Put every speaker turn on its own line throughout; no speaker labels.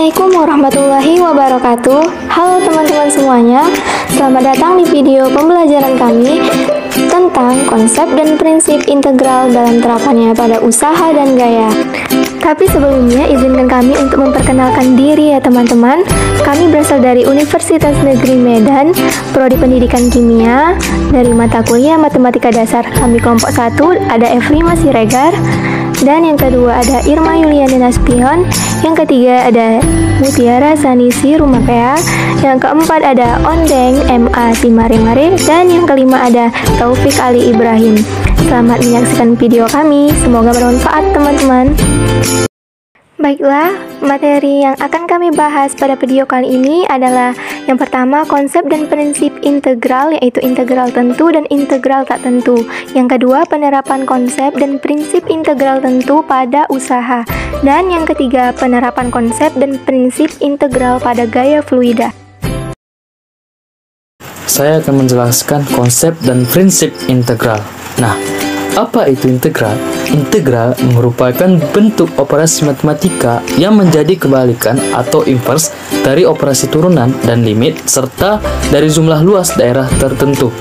Assalamualaikum warahmatullahi wabarakatuh. Halo teman-teman semuanya, selamat datang di video pembelajaran kami tentang konsep dan prinsip integral dalam terapannya pada usaha dan gaya. Tapi sebelumnya, izinkan kami untuk memperkenalkan diri ya teman-teman. Kami berasal dari Universitas Negeri Medan, Prodi Pendidikan Kimia, dari mata kuliah Matematika Dasar. Kami kelompok 1, ada Evrima Siregar. Dan yang kedua ada Irma Yuliana Nasution. Yang ketiga ada Mutiara Sanisi Rumapea. Yang keempat ada Ondeng MA Timari-Mari. Dan yang kelima ada Taufik Ali Ibrahim. Selamat menyaksikan video kami. Semoga bermanfaat teman-teman. Baiklah, materi yang akan kami bahas pada video kali ini adalah yang pertama, konsep dan prinsip integral, yaitu integral tentu dan integral tak tentu. Yang kedua, penerapan konsep dan prinsip integral tentu pada usaha. Dan yang ketiga, penerapan konsep dan prinsip integral pada gaya fluida.
Saya akan menjelaskan konsep dan prinsip integral. Nah, apa itu integral? Integral merupakan bentuk operasi matematika yang menjadi kebalikan atau inverse dari operasi turunan dan limit serta dari jumlah luas daerah tertentu.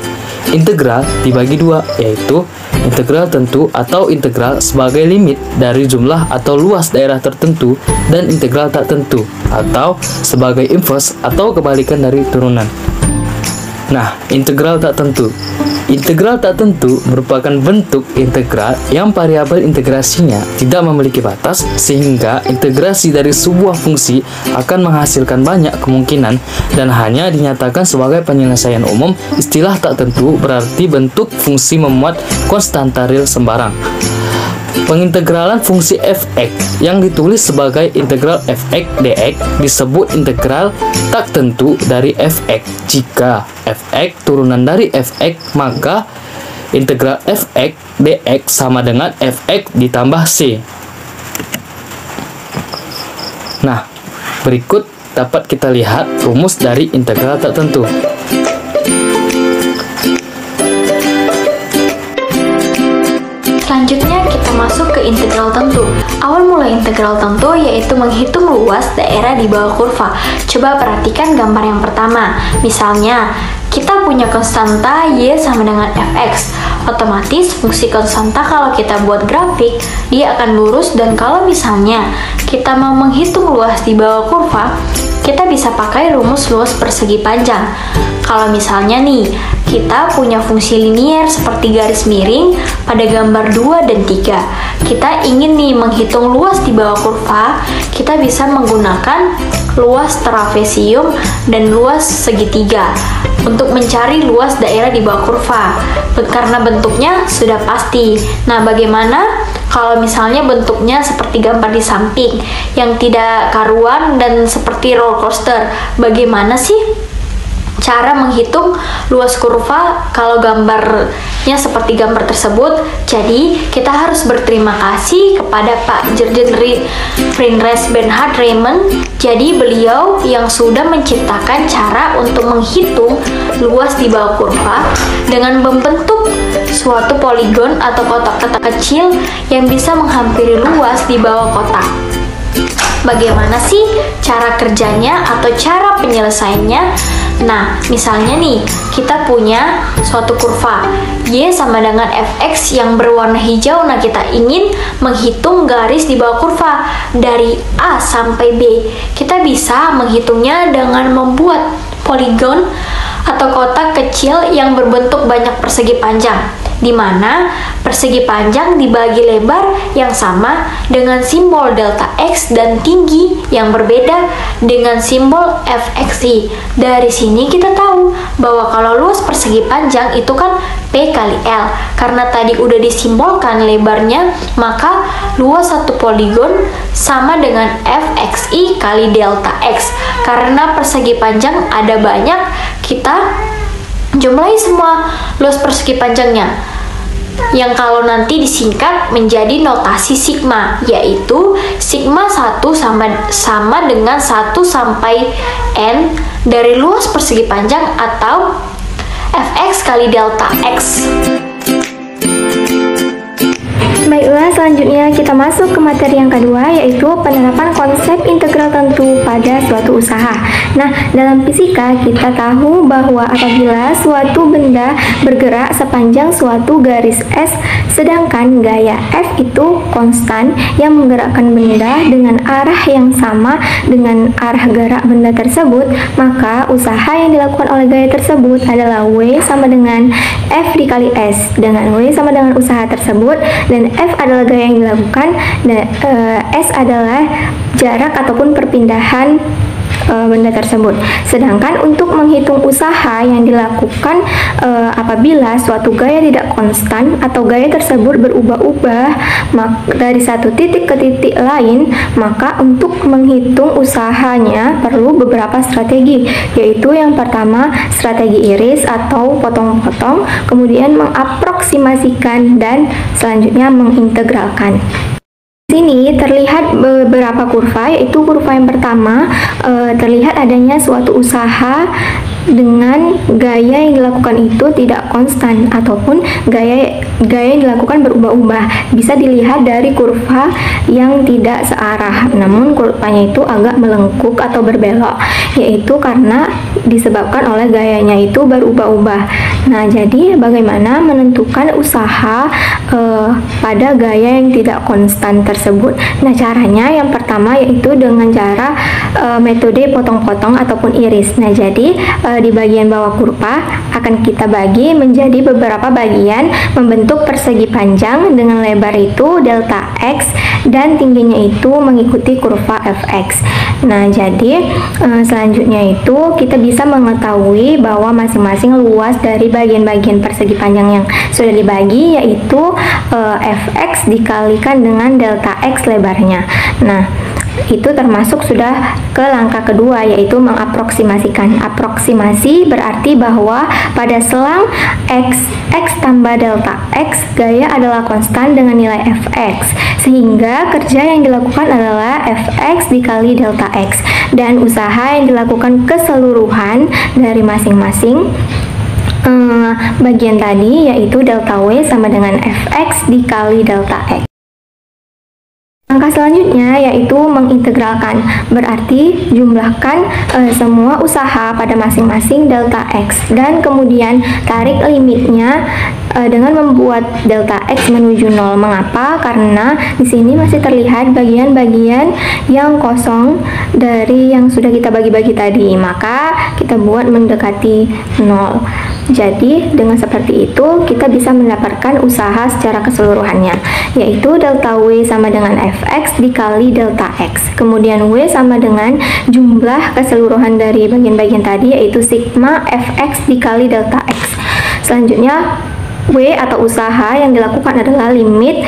Integral dibagi dua, yaitu integral tentu atau integral sebagai limit dari jumlah atau luas daerah tertentu dan integral tak tentu atau sebagai inverse atau kebalikan dari turunan. Nah, integral tak tentu. Integral tak tentu merupakan bentuk integral yang variabel integrasinya tidak memiliki batas, sehingga integrasi dari sebuah fungsi akan menghasilkan banyak kemungkinan dan hanya dinyatakan sebagai penyelesaian umum. Istilah tak tentu berarti bentuk fungsi memuat konstanta real sembarang. Pengintegralan fungsi f(x) yang ditulis sebagai integral f(x) dx disebut integral tak tentu dari f(x). Jika f(x) turunan dari f(x), maka integral f(x) dx sama dengan f(x) ditambah c. Nah, berikut dapat kita lihat rumus dari integral tak tentu.
Selanjutnya kita masuk ke integral tentu. Awal mula integral tentu yaitu menghitung luas daerah di bawah kurva. Coba perhatikan gambar yang pertama. Misalnya, kita punya konstanta Y sama dengan fx. Otomatis fungsi konstanta kalau kita buat grafik, dia akan lurus, dan kalau misalnya kita mau menghitung luas di bawah kurva, kita bisa pakai rumus luas persegi panjang. Kalau misalnya nih, kita punya fungsi linier seperti garis miring pada gambar 2 dan 3. Kita ingin nih menghitung luas di bawah kurva, kita bisa menggunakan luas trapesium dan luas segitiga untuk mencari luas daerah di bawah kurva, karena bentuknya sudah pasti. Nah, bagaimana kalau misalnya bentuknya seperti gambar di samping yang tidak karuan dan seperti roller coaster? Bagaimana sih cara menghitung luas kurva kalau gambarnya seperti gambar tersebut? Jadi, kita harus berterima kasih kepada Pak Jurgen Friedrich Bernhard Riemann. Jadi, beliau yang sudah menciptakan cara untuk menghitung luas di bawah kurva dengan membentuk suatu poligon atau kotak-kotak kecil yang bisa menghampiri luas di bawah kotak. Bagaimana sih cara kerjanya atau cara penyelesaiannya? Nah, misalnya nih, kita punya suatu kurva Y sama dengan fx yang berwarna hijau. Nah, kita ingin menghitung garis di bawah kurva dari A sampai B. Kita bisa menghitungnya dengan membuat poligon atau kotak kecil yang berbentuk banyak persegi panjang, di mana persegi panjang dibagi lebar yang sama dengan simbol delta x dan tinggi yang berbeda dengan simbol fxi. Dari sini kita tahu bahwa kalau luas persegi panjang itu kan P kali L. Karena tadi udah disimbolkan lebarnya, maka luas satu poligon sama dengan fxi kali delta x. Karena persegi panjang ada banyak, kita jumlahi semua luas persegi panjangnya, yang kalau nanti disingkat menjadi notasi sigma, yaitu sigma 1 sama dengan 1 sampai n dari luas persegi panjang atau fx kali delta x. Baiklah, selanjutnya kita masuk ke materi yang kedua, yaitu penerapan konsep integral tentu pada suatu usaha. Nah, dalam fisika kita tahu bahwa apabila suatu benda bergerak sepanjang suatu garis S, sedangkan gaya F itu konstan yang menggerakkan benda dengan arah yang sama dengan arah gerak benda tersebut, maka usaha yang dilakukan oleh gaya tersebut adalah W sama dengan F dikali S, dengan W sama dengan usaha tersebut, dan F adalah gaya yang dilakukan, dan S adalah jarak ataupun perpindahan benda tersebut. Sedangkan untuk menghitung usaha yang dilakukan apabila suatu gaya tidak konstan atau gaya tersebut berubah-ubah dari satu titik ke titik lain, maka untuk menghitung usahanya perlu beberapa strategi, yaitu yang pertama strategi iris atau potong-potong, kemudian mengaproksimasikan, dan selanjutnya mengintegralkan. Sini terlihat beberapa kurva, yaitu kurva yang pertama terlihat adanya suatu usaha dengan gaya yang dilakukan itu tidak konstan ataupun gaya yang dilakukan berubah-ubah. Bisa dilihat dari kurva yang tidak searah, namun kurvanya itu agak melengkung atau berbelok, yaitu karena disebabkan oleh gayanya itu berubah-ubah. Nah, jadi bagaimana menentukan usaha pada gaya yang tidak konstan tersebut? Nah, caranya yang pertama yaitu dengan cara metode potong-potong ataupun iris. Nah, jadi di bagian bawah kurva akan kita bagi menjadi beberapa bagian membentuk persegi panjang dengan lebar itu delta X dan tingginya itu mengikuti kurva Fx. Nah, jadi selanjutnya itu kita bisa mengetahui bahwa masing-masing luas dari bagian-bagian persegi panjang yang sudah dibagi yaitu Fx dikalikan dengan delta X lebarnya. Nah, itu termasuk sudah ke langkah kedua, yaitu mengaproksimasikan. Aproksimasi berarti bahwa pada selang x tambah delta x, gaya adalah konstan dengan nilai fx, sehingga kerja yang dilakukan adalah fx dikali delta x, dan usaha yang dilakukan keseluruhan dari masing-masing bagian tadi yaitu delta w sama dengan fx dikali delta x. Langkah selanjutnya yaitu mengintegralkan, berarti jumlahkan semua usaha pada masing-masing delta X dan kemudian tarik limitnya dengan membuat delta X menuju 0. Mengapa? Karena di sini masih terlihat bagian-bagian yang kosong dari yang sudah kita bagi-bagi tadi, maka kita buat mendekati 0. Jadi dengan seperti itu kita bisa mendapatkan usaha secara keseluruhannya, yaitu delta W sama dengan Fx dikali delta X. Kemudian W sama dengan jumlah keseluruhan dari bagian-bagian tadi, yaitu sigma Fx dikali delta X. Selanjutnya W atau usaha yang dilakukan adalah limit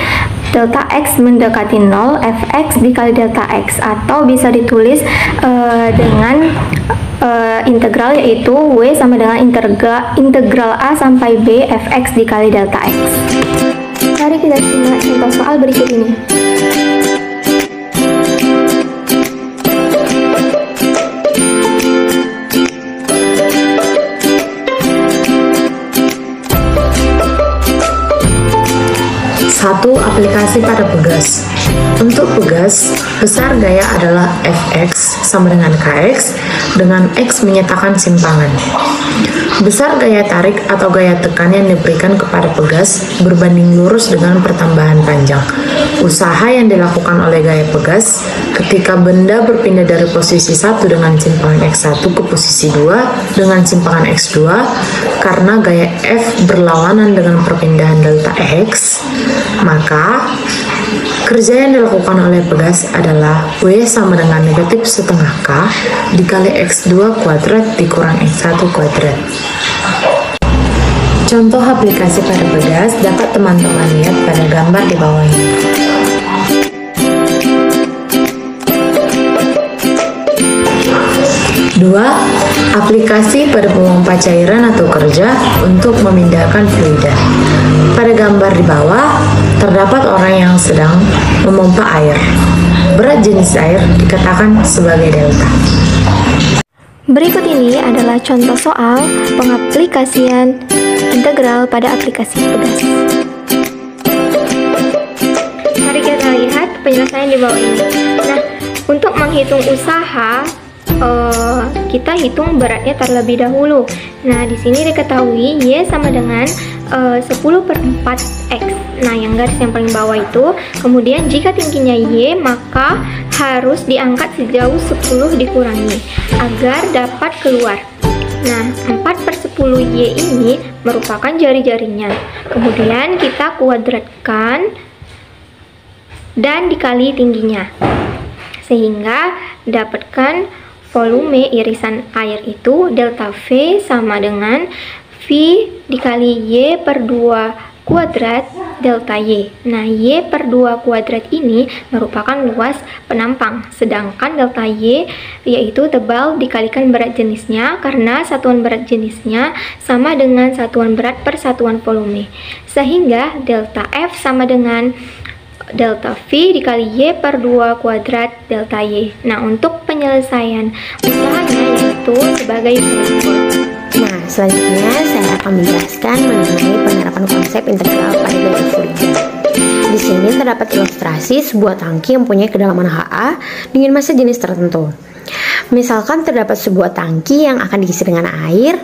delta X mendekati 0 Fx dikali delta X, atau bisa ditulis dengan integral, yaitu W sama dengan integral A sampai B Fx dikali delta X. Mari kita simak contoh soal berikut ini.
Satu, aplikasi pada pegas. Untuk pegas, besar gaya adalah Fx sama dengan Kx, dengan X menyatakan simpangan. Besar gaya tarik atau gaya tekan yang diberikan kepada pegas berbanding lurus dengan pertambahan panjang. Usaha yang dilakukan oleh gaya pegas ketika benda berpindah dari posisi 1 dengan simpangan X1 ke posisi 2 dengan simpangan X2 karena gaya F berlawanan dengan perpindahan delta X, maka kerja yang dilakukan oleh pegas adalah W sama dengan negatif setengah K dikali X2 kuadrat dikurang X1 kuadrat. Contoh aplikasi pada pegas dapat teman-teman lihat pada gambar di bawah ini. Dua, aplikasi pada pemompa cairan atau kerja untuk memindahkan fluida. Pada gambar di bawah, terdapat orang yang sedang memompa air. Berat jenis air dikatakan sebagai delta.
Berikut ini adalah contoh soal pengaplikasian integral pada aplikasi pegas.
penjelasannya di bawah ini. Nah, untuk menghitung usaha, kita hitung beratnya terlebih dahulu. Nah, di sini diketahui Y sama dengan 10/4 X. Nah, yang garis yang paling bawah itu. Kemudian jika tingginya Y, maka harus diangkat sejauh 10 dikurangi agar dapat keluar. Nah, 4/10Y ini merupakan jari-jarinya. Kemudian kita kuadratkan dan dikali tingginya, sehingga dapatkan volume irisan air itu delta V sama dengan V dikali Y per 2 kuadrat delta Y. Nah, Y per 2 kuadrat ini merupakan luas penampang, sedangkan delta Y yaitu tebal dikalikan berat jenisnya, karena satuan berat jenisnya sama dengan satuan berat per satuan volume, sehingga delta F sama dengan delta V dikali Y per 2 kuadrat delta Y. Nah, untuk penyelesaian usahanya yaitu sebagai berikut.
Nah, selanjutnya saya akan menjelaskan mengenai penerapan konsep integral pada gaya fluida. Di sini terdapat ilustrasi sebuah tangki yang mempunyai kedalaman HA dengan massa jenis tertentu. Misalkan terdapat sebuah tangki yang akan diisi dengan air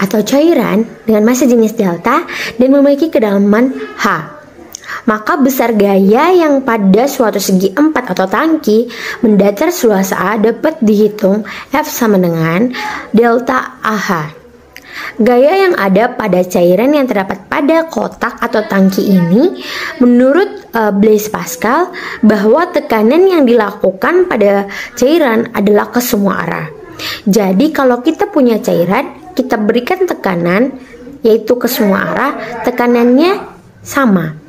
atau cairan dengan massa jenis delta dan memiliki kedalaman H. Maka besar gaya yang pada suatu segi 4 atau tangki mendatar seluas A dapat dihitung F sama dengan delta AH. Gaya yang ada pada cairan yang terdapat pada kotak atau tangki ini menurut Blaise Pascal bahwa tekanan yang dilakukan pada cairan adalah ke semua arah. Jadi kalau kita punya cairan, kita berikan tekanan yaitu ke semua arah, tekanannya sama.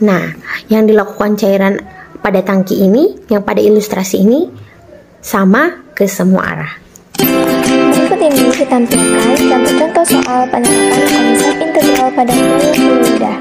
Nah, yang dilakukan cairan pada tangki ini, yang pada ilustrasi ini, sama ke semua arah.
Berikut ini ditampilkan contoh-contoh soal penerapan konsep integral pada gaya fluida.